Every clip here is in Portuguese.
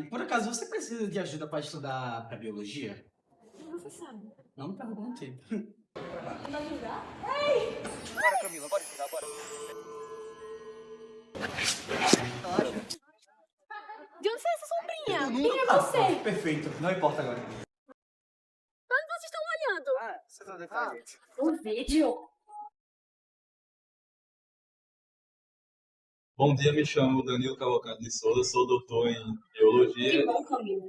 Por acaso, você precisa de ajuda para estudar para biologia? Você sabe. Não me pergunte. Não ajudar? Bora, Camila, bora estudar, bora. Relaxa. De onde sai essa sombrinha? Eu não- Quem é você? Perfeito, não importa agora. Onde vocês estão olhando? Você tá defendendo. O vídeo. Bom dia, me chamo Danilo Cavalcante de Souza, sou doutor em Biologia. bom, Camila.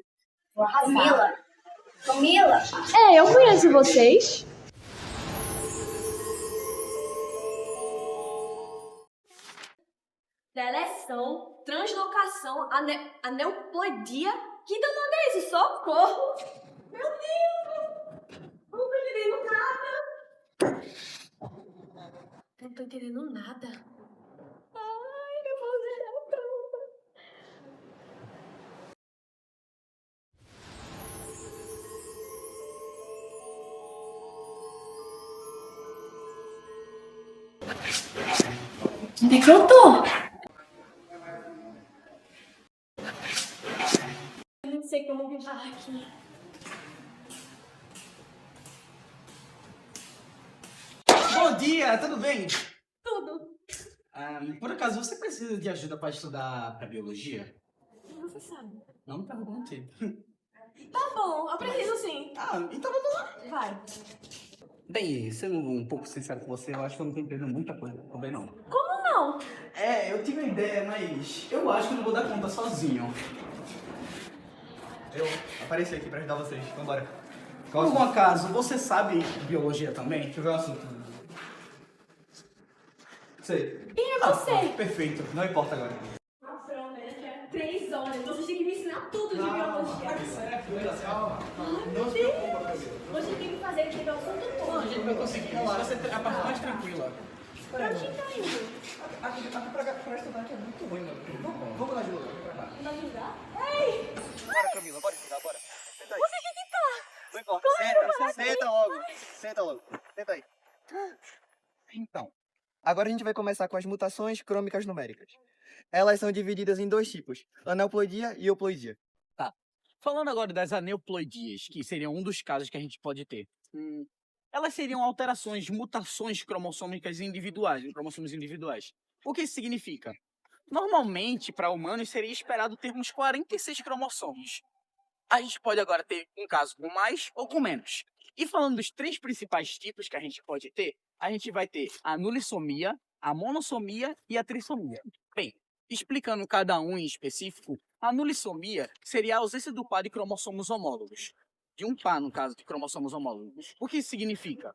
Vou arrasar. Camila? Eu conheço vocês. Deleção, translocação, aneuploidia. Que danada é isso? Socorro! Meu Deus! Não tô entendendo nada. Não tô entendendo nada. Ai, eu vou zerar a prova. Onde é que eu tô? Eu não sei como me parar aqui. Bom dia, tudo bem? Tudo. Por acaso, você precisa de ajuda para estudar para biologia? Você sabe. Não me pergunte. Tá bom, eu preciso sim. Então vamos lá. Vai. Bem, sendo um pouco sincero com você, eu acho que eu não tô entendendo muita coisa também não. Como não? Eu tive uma ideia, mas eu acho que não vou dar conta sozinho. Eu apareci aqui pra ajudar vocês. Vambora. Por algum acaso, você sabe biologia também? Deixa eu ver o assunto. Sei. Quem é você? Perfeito, não importa agora. Nossa, eu é 3 horas. Vocês têm que me ensinar tudo de biologia. Calma. Não se preocupa, Camila. Você tem que fazer aquele assunto todo. A gente vai conseguir. Você é a parte mais tranquila. Pra onde tá indo? Aqui pra estudar aqui é muito ruim, mano. Vamos lá, Júlia. Vamos pra cá. Não ajudar? Ei! Bora, Camila, bora estudar, bora. Senta aí. Você que tá? Não importa. Senta logo. Senta logo. Senta aí. Então, agora a gente vai começar com as mutações crômicas numéricas. Elas são divididas em dois tipos, aneuploidia e euploidia. Falando agora das aneuploidias, que seriam um dos casos que a gente pode ter. Elas seriam alterações, mutações cromossômicas individuais, em cromossomos individuais. O que isso significa? Normalmente, para humanos, seria esperado termos 46 cromossomos. A gente pode agora ter um caso com mais ou com menos. E falando dos 3 principais tipos que a gente pode ter, a gente vai ter a nulissomia, a monossomia e a trissomia. Bem, explicando cada um em específico, a nulissomia seria a ausência do par de cromossomos homólogos. De um par, no caso, de cromossomos homólogos. O que isso significa?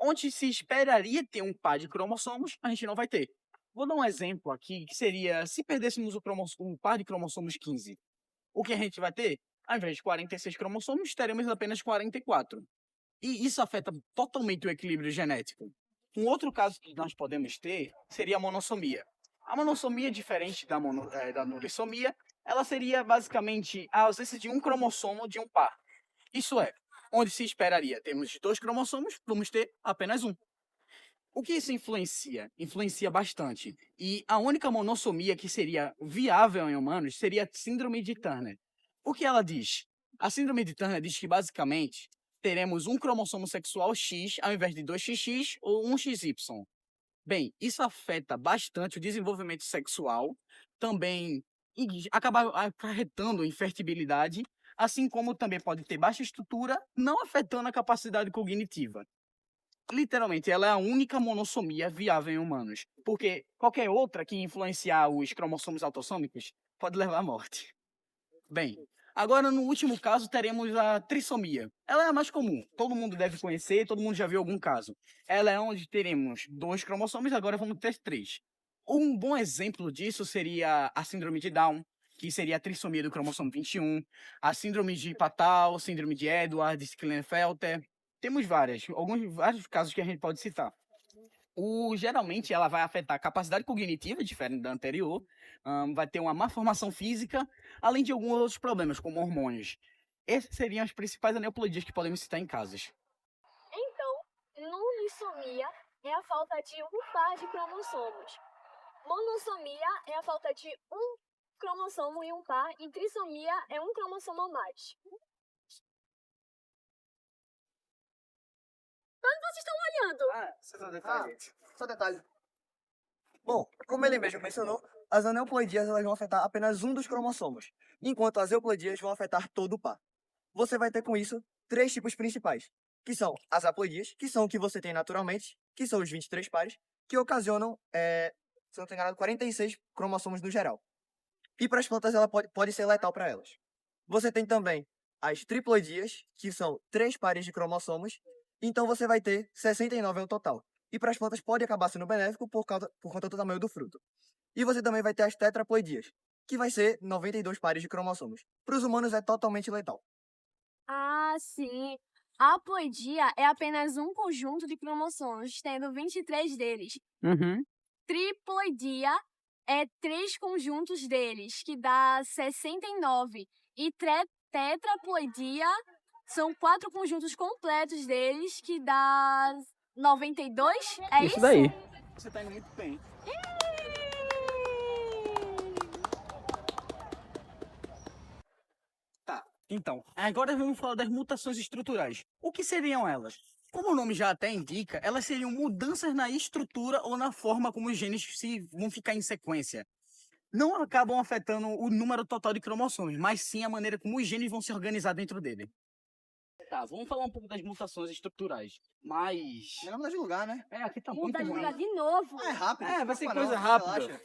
Onde se esperaria ter um par de cromossomos, a gente não vai ter. Vou dar um exemplo aqui, que seria, se perdêssemos o par de cromossomos 15, o que a gente vai ter? Ao invés de 46 cromossomos, teremos apenas 44. E isso afeta totalmente o equilíbrio genético. Um outro caso que nós podemos ter seria a monossomia. A monossomia, diferente da nulissomia, ela seria basicamente a ausência de um cromossomo de um par. Isso é, onde se esperaria termos 2 cromossomos, vamos ter apenas um. O que isso influencia? Influencia bastante. E a única monossomia que seria viável em humanos seria a síndrome de Turner. O que ela diz? A síndrome de Turner diz que, basicamente, teremos um cromossomo sexual X ao invés de 2XX ou 1XY. Bem, isso afeta bastante o desenvolvimento sexual, também acaba acarretando infertilidade, assim como também pode ter baixa estrutura, não afetando a capacidade cognitiva. Literalmente, ela é a única monossomia viável em humanos, porque qualquer outra que influenciar os cromossomos autossômicos pode levar à morte. Bem, agora no último caso teremos a trissomia. Ela é a mais comum, todo mundo deve conhecer, todo mundo já viu algum caso. Ela é onde teremos 2 cromossomos, agora vamos ter 3. Um bom exemplo disso seria a síndrome de Down, que seria a trissomia do cromossomo 21, a síndrome de Patau, síndrome de Edwards, Klinefelter. Temos vários casos que a gente pode citar. Geralmente ela vai afetar a capacidade cognitiva, diferente da anterior, vai ter uma má formação física, além de alguns outros problemas, como hormônios. Esses seriam as principais aneuploidias que podemos citar em casos. Então, nulissomia é a falta de um par de cromossomos. Monossomia é a falta de um cromossomo em um par e trissomia é um cromossomo a mais. Mas vocês estão olhando. Só detalhe. Bom, como ele mesmo mencionou, as aneuploidias elas vão afetar apenas um dos cromossomos, enquanto as euploidias vão afetar todo o par. Você vai ter com isso 3 tipos principais, que são as haploidias, que são o que você tem naturalmente, que são os 23 pares, que ocasionam, se eu não estou enganado, 46 cromossomos no geral. E para as plantas ela pode ser letal para elas. Você tem também as triploidias, que são 3 pares de cromossomos, então você vai ter 69 ao total. E para as plantas pode acabar sendo benéfico por conta do tamanho do fruto. E você também vai ter as tetraploidias, que vai ser 92 pares de cromossomos. Para os humanos é totalmente letal. Ah, sim. A haploidia é apenas um conjunto de cromossomos, tendo 23 deles. Uhum. Triploidia é 3 conjuntos deles, que dá 69. E tetraploidia são 4 conjuntos completos deles, que dá 92. É isso? daí. Você tá indo muito bem. Tá, então, agora vamos falar das mutações estruturais. O que seriam elas? Como o nome já até indica, elas seriam mudanças na estrutura ou na forma como os genes vão ficar em sequência. Não acabam afetando o número total de cromossomos, mas sim a maneira como os genes vão se organizar dentro dele. Tá, vamos falar um pouco das mutações estruturais. Mas. Não mudar de lugar, né? Aqui tá muito Muda de ruim. lugar de novo. É rápido. Vai ser Não, coisa não, rápida. relaxa.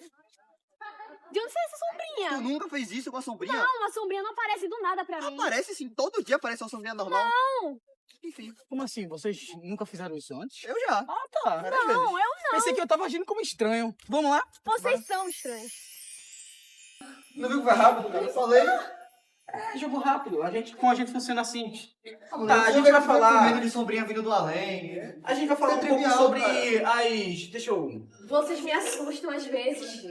De onde saiu essa sombrinha? Tu nunca fez isso com a sombrinha? Não, uma sombrinha não aparece do nada pra mim. Aparece sim, todo dia aparece uma sombrinha normal. Não! Enfim, Como assim? Vocês nunca fizeram isso antes? eu já. Ah, tá. Várias vezes. Não, eu Pensei que eu tava agindo como estranho. Vamos lá? Vocês são estranhos. Não viu que foi rápido, cara? Eu falei. É jogo rápido. Com a gente funciona assim. Tá, a gente vai falar- Com medo de sombrinha vindo do além. A gente vai falar É um pouco trivial, sobre cara. as. Deixa eu. Vocês me assustam às vezes.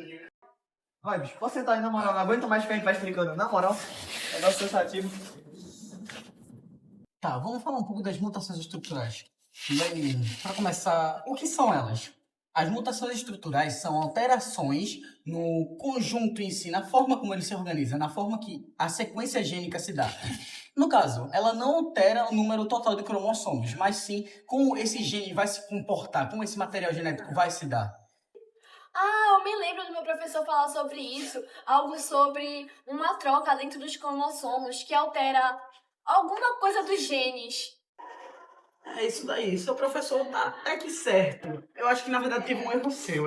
Vai, bicho, pode sentar aí na moral. Não aguento mais ficar em pé explicando. Na moral, negócio cansativo. Tá, vamos falar um pouco das mutações estruturais. Para começar, o que são elas? As mutações estruturais são alterações no conjunto em si, na forma como ele se organiza, na forma que a sequência gênica se dá. No caso, ela não altera o número total de cromossomos, mas sim como esse gene vai se comportar, como esse material genético vai se dar. Ah, eu me lembro do meu professor falar sobre isso. Algo sobre uma troca dentro dos cromossomos que altera alguma coisa dos genes. É isso daí, seu professor tá até que certo. Eu acho que na verdade teve um erro seu.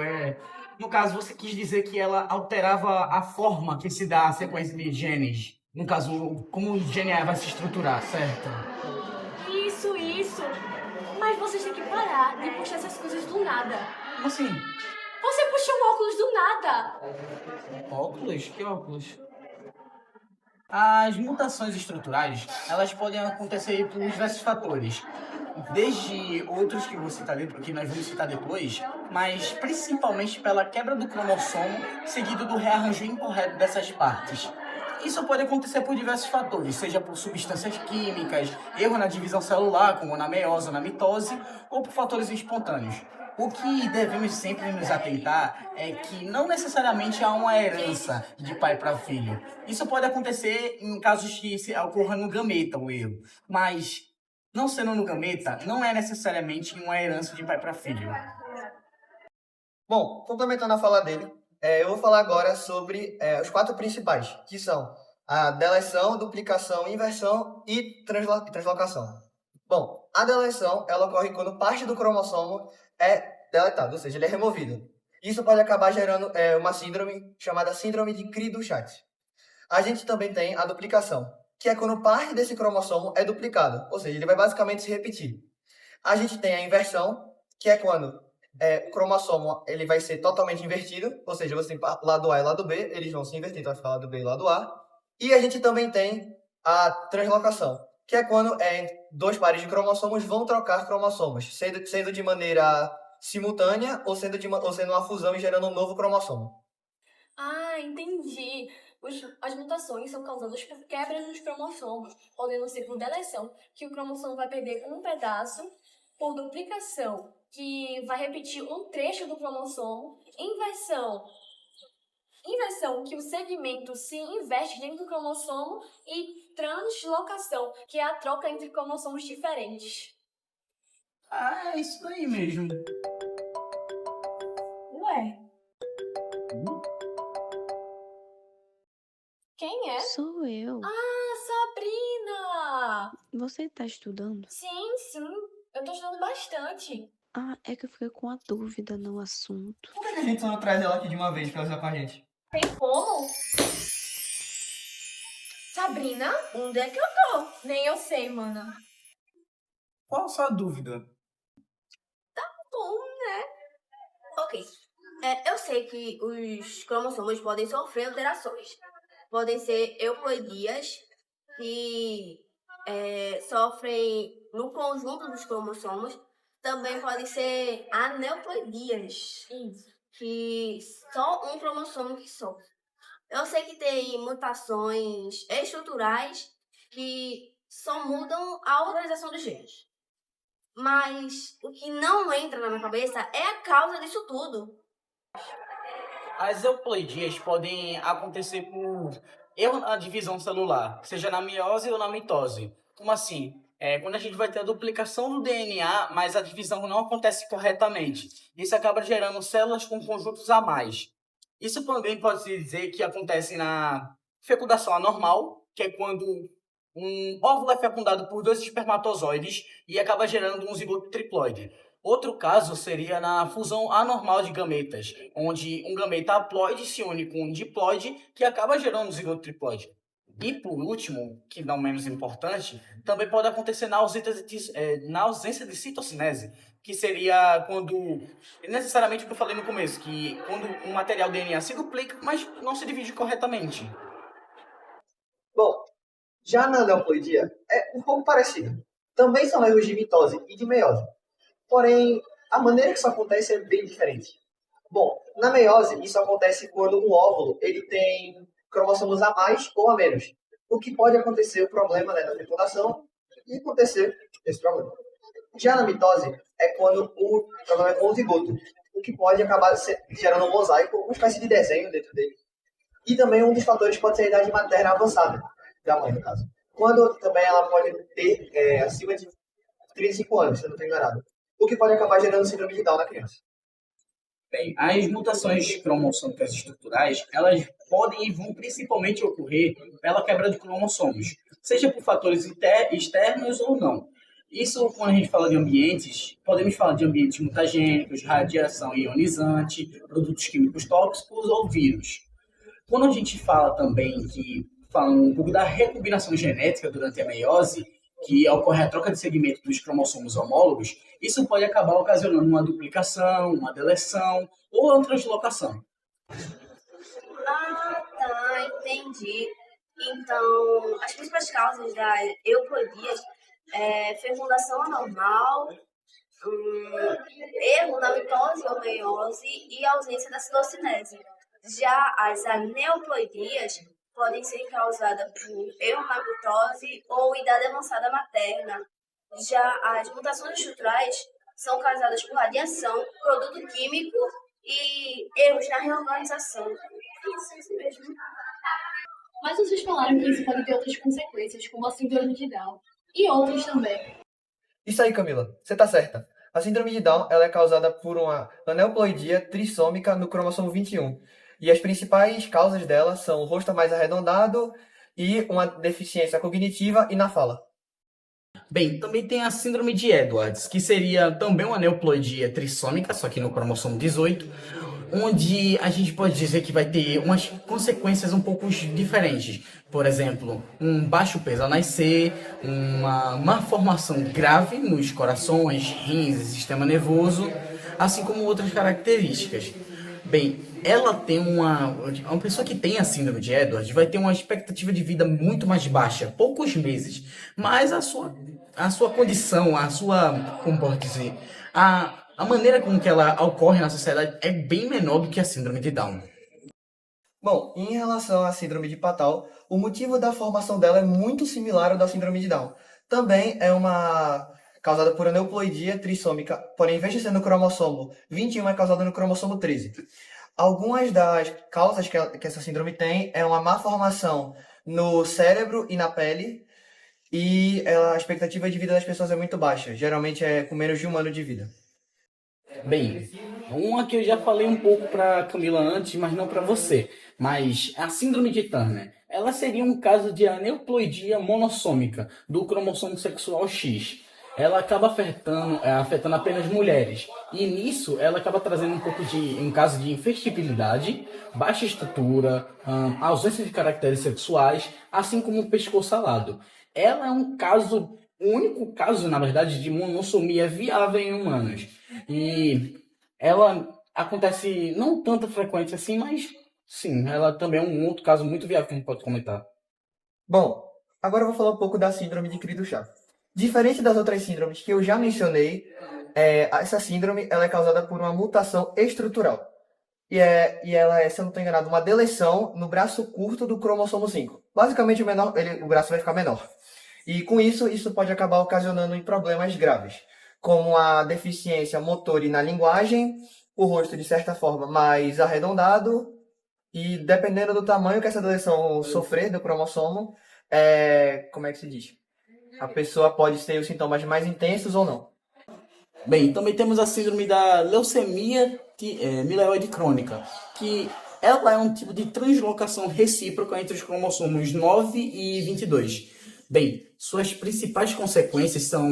No caso, você quis dizer que ela alterava a forma que se dá a sequência de genes. No caso, como o DNA vai se estruturar, certo? Isso. Mas vocês têm que parar de puxar essas coisas do nada. Como assim? Você puxou o óculos do nada. Óculos? Que óculos? As mutações estruturais, elas podem acontecer por diversos fatores. Desde outros que que nós vamos citar depois, mas principalmente pela quebra do cromossomo, seguido do rearranjo incorreto dessas partes. Isso pode acontecer por diversos fatores, seja por substâncias químicas, erro na divisão celular, como na meiose ou na mitose, ou por fatores espontâneos. O que devemos sempre nos atentar é que não necessariamente há uma herança de pai para filho. Isso pode acontecer em casos que ocorra no gameta o erro, mas não sendo no gameta, não é necessariamente uma herança de pai para filho. Bom, complementando a fala dele, eu vou falar agora sobre os 4 principais, que são a deleção, duplicação, inversão e translocação. Bom, a deleção ela ocorre quando parte do cromossomo é deletado, ou seja, ele é removido. Isso pode acabar gerando uma síndrome chamada síndrome de Cri-du-Chat. A gente também tem a duplicação, que é quando parte desse cromossomo é duplicado, ou seja, ele vai basicamente se repetir. A gente tem a inversão, que é quando o cromossomo ele vai ser totalmente invertido, ou seja, você tem lado A e lado B, eles vão se inverter, então vai ficar lado B e lado A. E a gente também tem a translocação, que é quando 2 pares de cromossomos vão trocar cromossomos, sendo de maneira simultânea ou sendo uma fusão e gerando um novo cromossomo. Ah, entendi. As mutações são causadas por quebras nos cromossomos, podendo ser por deleção, que o cromossomo vai perder um pedaço, por duplicação, que vai repetir um trecho do cromossomo, inversão, Inversão, que o segmento se inverte dentro do cromossomo, e translocação, que é a troca entre cromossomos diferentes. Ah, é isso aí mesmo. Ué, quem é? Sou eu. Sabrina! Você tá estudando? Sim, eu tô estudando bastante. Ah, é que eu fiquei com uma dúvida no assunto. Por que a gente só não traz ela aqui de uma vez pra ela usar com a gente? Tem como? Sabrina, onde é que eu tô? Nem eu sei, mana. Qual a sua dúvida? Bom, né? Ok. Eu sei que os cromossomos podem sofrer alterações. Podem ser euploidias, que sofrem no conjunto dos cromossomos. Também podem ser aneuploidias, que só um cromossomo que sofre. Eu sei que tem mutações estruturais que só mudam a organização dos genes. Mas o que não entra na minha cabeça é a causa disso tudo. As euploidias podem acontecer por erro na divisão celular, seja na meiose ou na mitose. Como assim? Quando a gente vai ter a duplicação do DNA, mas a divisão não acontece corretamente. Isso acaba gerando células com conjuntos a mais. Isso também pode-se dizer que acontece na fecundação anormal, que é quando um óvulo é fecundado por 2 espermatozoides e acaba gerando um zigoto triploide. Outro caso seria na fusão anormal de gametas, onde um gameta haploide se une com um diploide que acaba gerando um zigoto triploide. E por último, que não menos importante, também pode acontecer na ausência de citocinese, que seria quando, necessariamente o que eu falei no começo, que quando um material DNA se duplica, mas não se divide corretamente. Bom, já na aneuploidia é um pouco parecido. Também são erros de mitose e de meiose. Porém, a maneira que isso acontece é bem diferente. Bom, na meiose, isso acontece quando um óvulo ele tem cromossomos a mais ou a menos. O que pode acontecer o problema, né, da fecundação e acontecer esse problema. Já na mitose, é quando o problema é com o zigoto, o que pode acabar gerando um mosaico, uma espécie de desenho dentro dele. E também um dos fatores pode ser a idade materna avançada, da mãe, no caso. Quando também ela pode ter acima de 35 anos, se eu não estou enganado. O que pode acabar gerando síndrome de Down na criança. Bem, as mutações cromossômicas estruturais, elas podem e vão principalmente ocorrer pela quebra de cromossomos, seja por fatores externos ou não. Isso, quando a gente fala de ambientes, podemos falar de ambientes mutagênicos, radiação ionizante, produtos químicos tóxicos ou vírus. Quando a gente fala também falando um pouco da recombinação genética durante a meiose, que ocorre a troca de segmento dos cromossomos homólogos, isso pode acabar ocasionando uma duplicação, uma deleção ou uma translocação. Ah, tá, entendi. Então, as principais causas da euploidia é fecundação anormal, erro na mitose ou meiose e ausência da citocinese. Já as aneuploidias podem ser causadas por erro na mitose ou idade avançada materna. Já as mutações estruturais são causadas por radiação, produto químico e erros na reorganização. Isso mesmo. Mas vocês falaram que isso pode ter outras consequências, como a síndrome de Down. E outras também. Isso aí, Camila. Você tá certa. A síndrome de Down ela é causada por uma aneuploidia trissômica no cromossomo 21. E as principais causas dela são o rosto mais arredondado e uma deficiência cognitiva e na fala. Bem, também tem a síndrome de Edwards, que seria também uma aneuploidia trissômica, só que no cromossomo 18, onde a gente pode dizer que vai ter umas consequências um pouco diferentes. Por exemplo, um baixo peso ao nascer, uma má formação grave nos corações, rins e sistema nervoso, assim como outras características. Bem, ela tem uma pessoa que tem a síndrome de Edwards vai ter uma expectativa de vida muito mais baixa, poucos meses, mas a sua condição, como pode dizer, a maneira com que ela ocorre na sociedade é bem menor do que a síndrome de Down. Bom, em relação à síndrome de Patau, o motivo da formação dela é muito similar ao da síndrome de Down. Também é uma causada por aneuploidia trissômica, porém, em vez de ser no cromossomo 21, é causada no cromossomo 13. Algumas das causas que essa síndrome tem é uma má formação no cérebro e na pele, e a expectativa de vida das pessoas é muito baixa. Geralmente é com menos de 1 ano de vida. Bem, uma que eu já falei um pouco para Camila antes, mas não para você. Mas a síndrome de Turner, ela seria um caso de aneuploidia monossômica do cromossomo sexual X. Ela acaba afetando apenas mulheres. E nisso, ela acaba trazendo um caso de infertilidade, baixa estatura, ausência de caracteres sexuais, assim como o pescoço alado. Ela é o único caso, na verdade, de monossomia viável em humanos. E ela acontece não tanta frequência assim, mas sim, ela também é um outro caso muito viável que a gente pode comentar. Bom, agora eu vou falar um pouco da síndrome de Cri-du-Chat. Diferente das outras síndromes que eu já mencionei, essa síndrome ela é causada por uma mutação estrutural. E ela é, se eu não estou enganado, uma deleção no braço curto do cromossomo 5. Basicamente, o braço vai ficar menor. E com isso pode acabar ocasionando em problemas graves, como a deficiência motor e na linguagem, o rosto de certa forma mais arredondado, e dependendo do tamanho que essa deleção sofrer do cromossomo, como é que se diz? A pessoa pode ter os sintomas mais intensos ou não. Bem, também temos a síndrome da leucemia mieloide crônica, que ela é um tipo de translocação recíproca entre os cromossomos 9 e 22. Bem, suas principais consequências são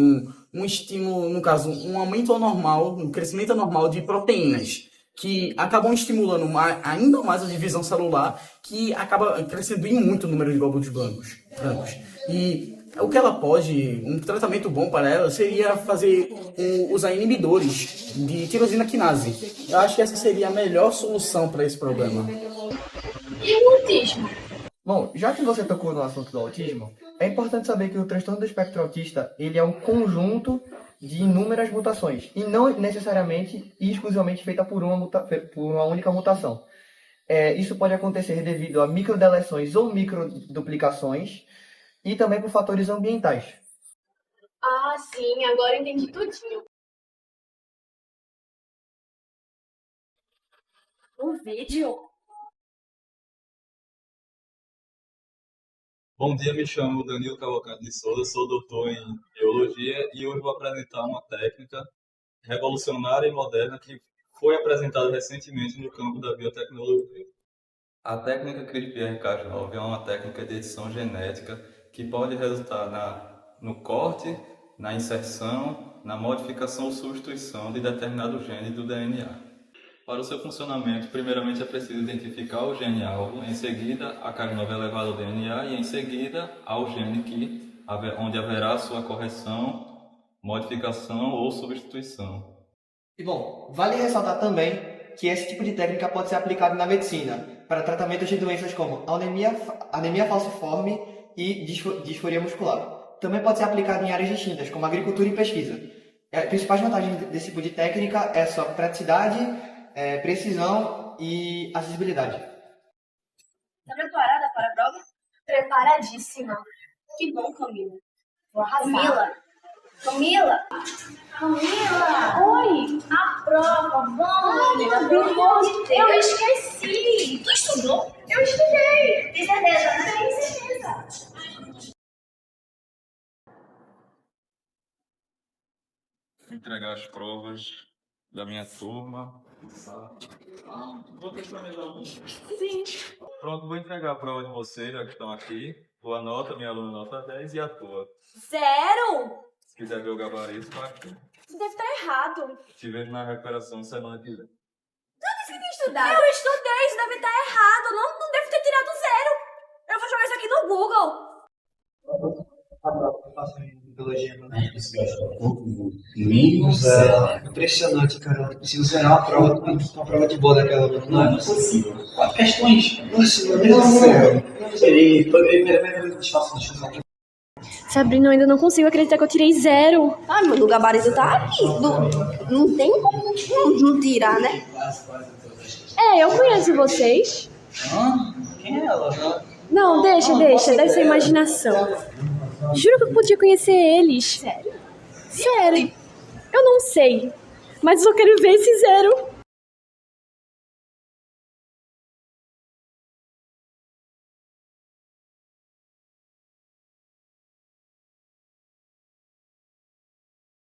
um estímulo, no caso, um aumento anormal, um crescimento anormal de proteínas, que acabam estimulando ainda mais a divisão celular, que acaba crescendo em muito o número de glóbulos brancos. E o que um tratamento bom para ela seria usar inibidores de tirosina quinase. Eu acho que essa seria a melhor solução para esse problema. E o autismo? Bom, já que você tocou no assunto do autismo, é importante saber que o transtorno do espectro autista ele é um conjunto de inúmeras mutações, e não necessariamente e exclusivamente feita por uma única mutação. Isso pode acontecer devido a microdeleções ou microduplicações, e também por fatores ambientais. Ah, sim, agora entendi tudinho. Um vídeo? Bom dia, me chamo Danilo Cavalcante de Souza, sou doutor em biologia e hoje vou apresentar uma técnica revolucionária e moderna que foi apresentada recentemente no campo da biotecnologia. A técnica CRISPR-Cas9 é uma técnica de edição genética que pode resultar no corte, na inserção, na modificação ou substituição de determinado gene do DNA. Para o seu funcionamento, primeiramente é preciso identificar o gene alvo, em seguida a Cas9 é levada ao DNA e em seguida ao gene onde haverá sua correção, modificação ou substituição. E bom, vale ressaltar também que esse tipo de técnica pode ser aplicado na medicina para tratamentos de doenças como anemia falciforme e disforia muscular. Também pode ser aplicado em áreas distintas, como agricultura e pesquisa. As principais vantagens desse tipo de técnica é sua praticidade, precisão e acessibilidade. Tá preparada para a prova? Preparadíssima. Que bom, Camila. Vou arrasar. Camila! Oi! A prova, vamos! Pelo amor de Deus! Eu esqueci! Tu estudou? Eu estudei! Tem certeza, né? Tenho certeza! Entregar as provas da minha turma. Vou testar melhor. Sim. Pronto, vou entregar a prova de vocês, já que estão aqui. Boa nota, minha aluna nota 10 e a tua. 0? Se quiser ver o gabarito, tá aqui. Isso deve estar errado. Te vejo na recuperação semana que vem. Estudar. Eu estudei, isso deve estar errado. Não devo ter tirado 0. Eu vou jogar isso aqui no Google. Eu faço em biologia, né? Menos Impressionante, cara. Eu preciso zerar uma prova de boa daquela. Não é possível. 4 questões. Nossa, meu Deus do céu. Sabrina, eu ainda não consigo acreditar que eu tirei 0. Ah, mano, o gabarito tá aqui. Não tem como não tirar, né? Eu conheço vocês. Quem é ela? Não, deixa, deve ser imaginação. Juro que eu podia conhecer eles. Sério? Eu não sei, mas eu só quero ver esse 0.